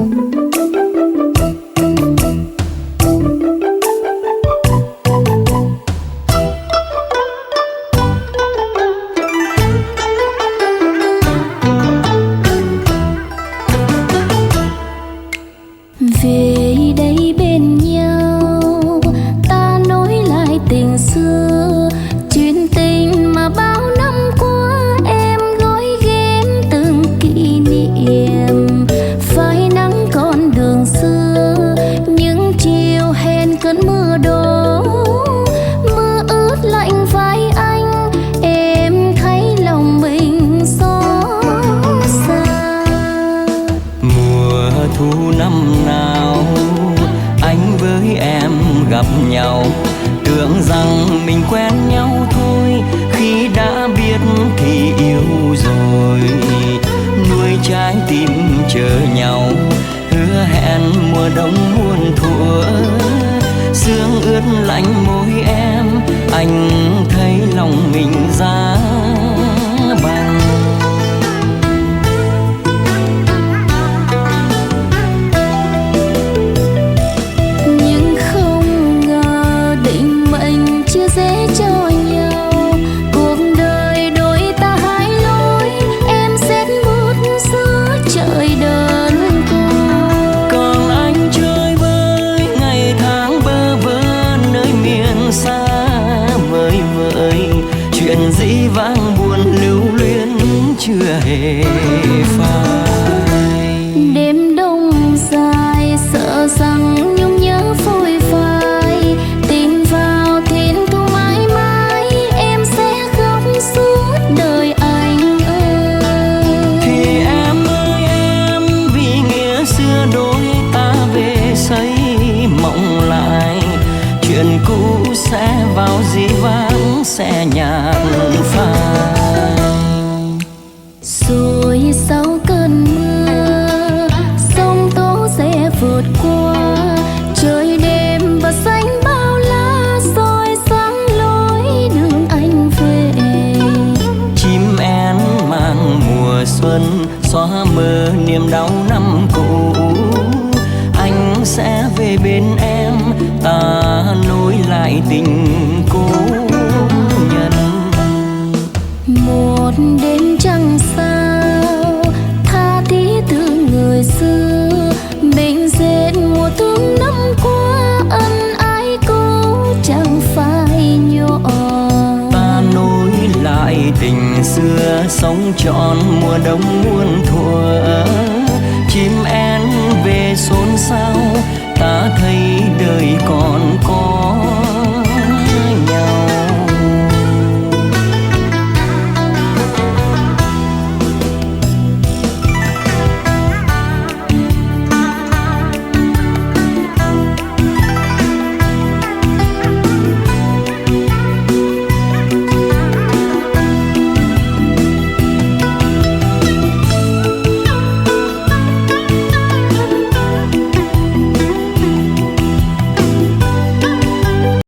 Về đây bên nhau ta nối lại tình xưa, chuyện tình mà bao năm qua em gói ghém từng kỷ niệm. Phai nắng con đường xưa, những chiều hẹn cơn mưa đổ, mưa ướt lạnh vai anh, em thấy lòng mình xót xa. Mùa thu năm nào anh với em gặp nhau, tưởng rằng mình quen nhau thôi, khi đã biết thì yêu rồi. Nuôi trái tim chờ nhau, hứa hẹn mùa đông muôn thuở, sương ướt lạnh môi em, anh thấy lòng mình giá băng. Nhưng không ngờ định mệnh chia rẽ cho nhau, cuộc đời đôi ta hai lối, em xét bút giữa trời đơn côi. Còn anh chơi vơi ngày tháng bơ vơ nơi miền xa vời vợi, chuyện dĩ vãng buồn lưu luyến chưa hề phai. Đêm đông dài sợ rằng nhung nhớ phôi phai, tin vào thiên thu mãi mãi, em sẽ khóc suốt đời anh ơi. Thì em ơi em, vì nghĩa xưa đôi ta về xây mộng lại, chuyện cũ sẽ vào dĩ vãng sẽ nhạt phai. Rồi sau cơn mưa, sông tố sẽ vượt qua, trời đêm và xanh bao la, soi sáng lối đường anh về. Chim én mang mùa xuân, xóa mơ niềm đau năm cũ, anh sẽ về bên em, ta nối lại tình cố nhân. Một đêm trăng sao tha thiết thương người xưa, mình dệt mùa thương năm qua, ân ái cố chẳng phai nhỏ. Ta nối lại tình xưa, sống trọn mùa đông muôn